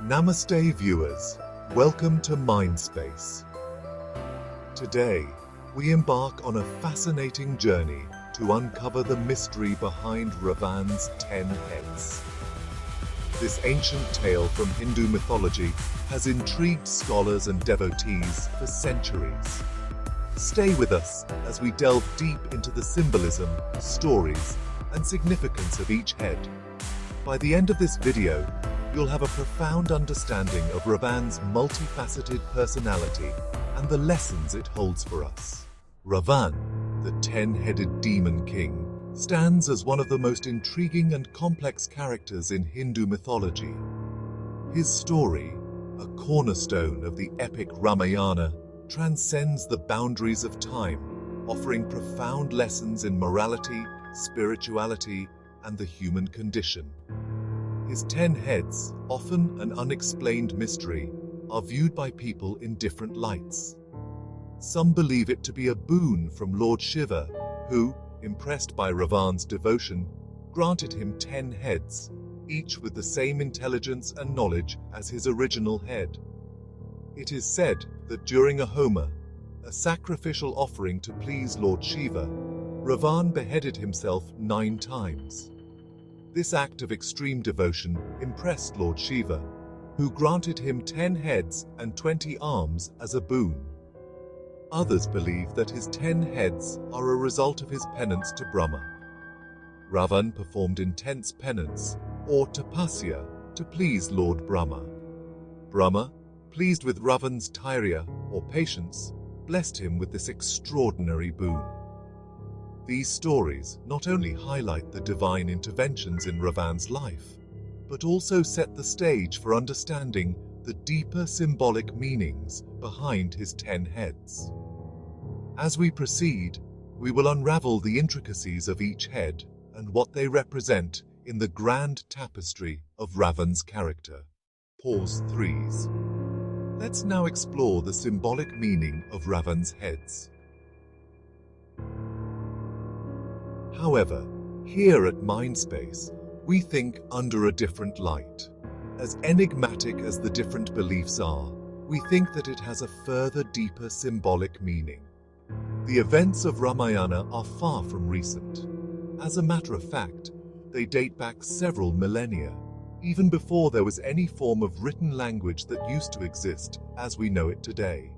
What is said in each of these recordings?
Namaste viewers, welcome to Mindspace. Today, we embark on a fascinating journey to uncover the mystery behind Ravan's 10 heads. This ancient tale from Hindu mythology has intrigued scholars and devotees for centuries. Stay with us as we delve deep into the symbolism, stories, and significance of each head. By the end of this video, you'll have a profound understanding of Ravan's multifaceted personality and the lessons it holds for us. Ravan, the 10-headed demon king, stands as one of the most intriguing and complex characters in Hindu mythology. His story, a cornerstone of the epic Ramayana, transcends the boundaries of time, offering profound lessons in morality, spirituality, and the human condition. His 10 heads, often an unexplained mystery, are viewed by people in different lights. Some believe it to be a boon from Lord Shiva, who, impressed by Ravan's devotion, granted him 10 heads, each with the same intelligence and knowledge as his original head. It is said that during a Homa, a sacrificial offering to please Lord Shiva, Ravan beheaded himself 9 times. This act of extreme devotion impressed Lord Shiva, who granted him 10 heads and 20 arms as a boon. Others believe that his 10 heads are a result of his penance to Brahma. Ravan performed intense penance, or tapasya, to please Lord Brahma. Brahma, pleased with Ravan's tairya, or patience, blessed him with this extraordinary boon. These stories not only highlight the divine interventions in Ravan's life, but also set the stage for understanding the deeper symbolic meanings behind his 10 heads. As we proceed, we will unravel the intricacies of each head and what they represent in the grand tapestry of Ravan's character. Pause 3s. Let's now explore the symbolic meaning of Ravan's heads. However, here at Mindspace, we think under a different light. As enigmatic as the different beliefs are, we think that it has a further deeper symbolic meaning. The events of Ramayana are far from recent. As a matter of fact, they date back several millennia, even before there was any form of written language that used to exist as we know it today.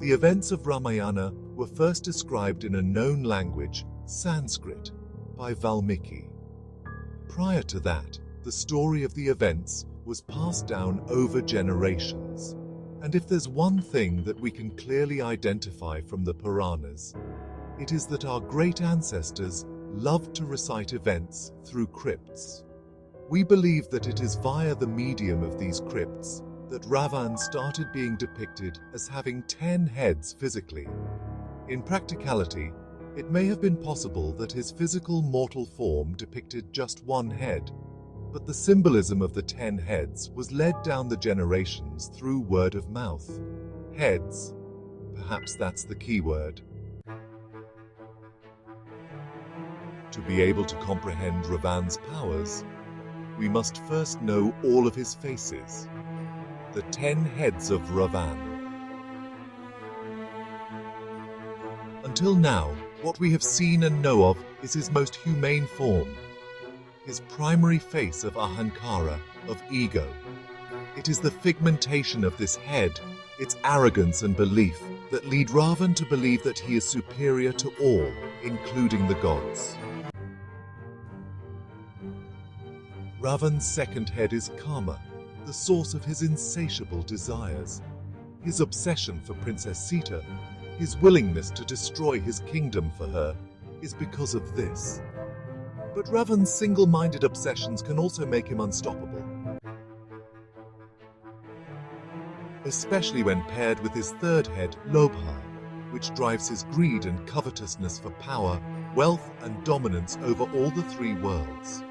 The events of Ramayana were first described in a known language, Sanskrit, by Valmiki. Prior to that, the story of the events was passed down over generations. And if there's one thing that we can clearly identify from the Puranas, it is that our great ancestors loved to recite events through crypts. We believe that it is via the medium of these crypts that Ravan started being depicted as having 10 heads physically. In practicality, it may have been possible that his physical mortal form depicted just one head, but the symbolism of the 10 heads was led down the generations through word of mouth. Heads, perhaps that's the key word. To be able to comprehend Ravan's powers, we must first know all of his faces. The 10 heads of Ravan. Until now, what we have seen and know of is his most humane form, his primary face of Ahamkara, of ego. It is the figmentation of this head, its arrogance and belief, that lead Ravan to believe that he is superior to all, including the gods. Ravan's second head is Kama, the source of his insatiable desires. His obsession for Princess Sita, his willingness to destroy his kingdom for her, is because of this. But Ravan's single-minded obsessions can also make him unstoppable, especially when paired with his third head, Lobha, which drives his greed and covetousness for power, wealth, and dominance over all the 3 worlds.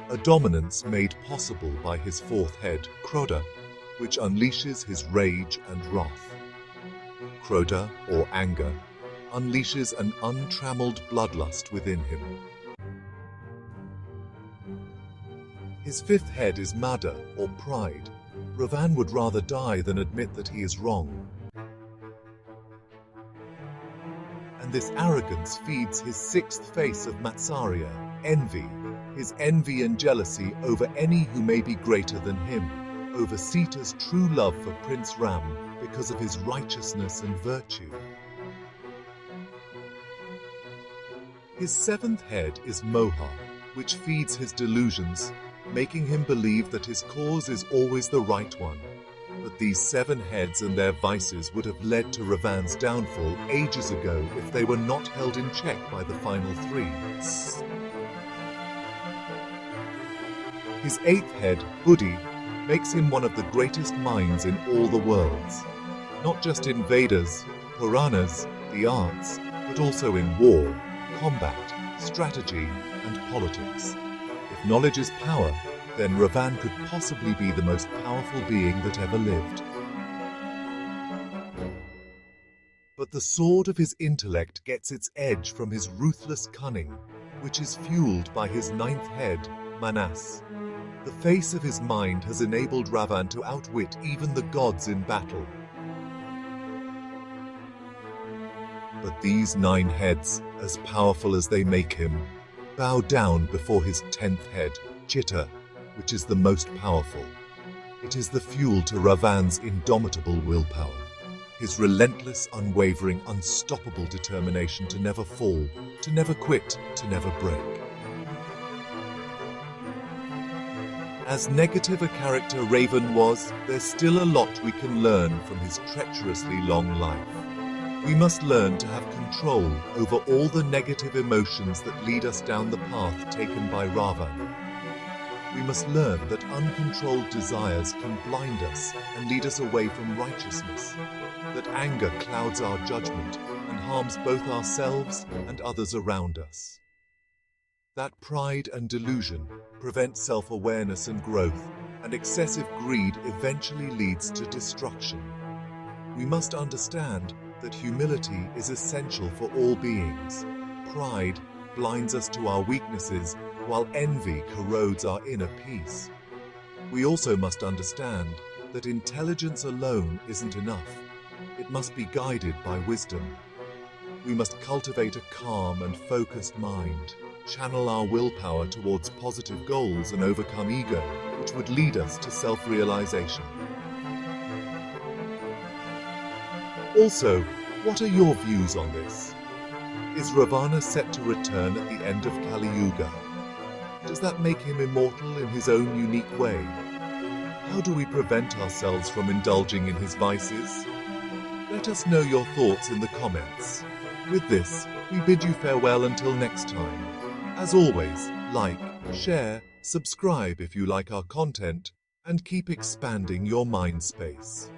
A dominance made possible by his 4th head, Krodha, which unleashes his rage and wrath. Krodha, or anger, unleashes an untrammeled bloodlust within him. His fifth head is Mada, or pride. Ravan would rather die than admit that he is wrong. And this arrogance feeds his sixth face of Maatsarya, envy. His envy and jealousy over any who may be greater than him, over Sita's true love for Prince Ram because of his righteousness and virtue. His seventh head is Moha, which feeds his delusions, making him believe that his cause is always the right one. But these seven heads and their vices would have led to Ravan's downfall ages ago if they were not held in check by the final three. His eighth head, Buddhi, makes him one of the greatest minds in all the worlds, not just in Vedas, Puranas, the arts, but also in war, combat, strategy, and politics. If knowledge is power, then Ravan could possibly be the most powerful being that ever lived. But the sword of his intellect gets its edge from his ruthless cunning, which is fueled by his ninth head, Manas. The face of his mind has enabled Ravan to outwit even the gods in battle. But these 9 heads, as powerful as they make him, bow down before his 10th head, Chitta, which is the most powerful. It is the fuel to Ravan's indomitable willpower, his relentless, unwavering, unstoppable determination to never fall, to never quit, to never break. As negative a character Ravan was, there's still a lot we can learn from his treacherously long life. We must learn to have control over all the negative emotions that lead us down the path taken by Ravan. We must learn that uncontrolled desires can blind us and lead us away from righteousness, that anger clouds our judgment and harms both ourselves and others around us, that pride and delusion prevent self-awareness and growth, and excessive greed eventually leads to destruction. We must understand that humility is essential for all beings. Pride blinds us to our weaknesses, while envy corrodes our inner peace. We also must understand that intelligence alone isn't enough. It must be guided by wisdom. We must cultivate a calm and focused mind, channel our willpower towards positive goals, and overcome ego, which would lead us to self-realization. Also, what are your views on this? Is Ravana set to return at the end of Kali Yuga? Does that make him immortal in his own unique way? How do we prevent ourselves from indulging in his vices? Let us know your thoughts in the comments. With this, we bid you farewell until next time. As always, like, share, subscribe if you like our content, and keep expanding your mind space.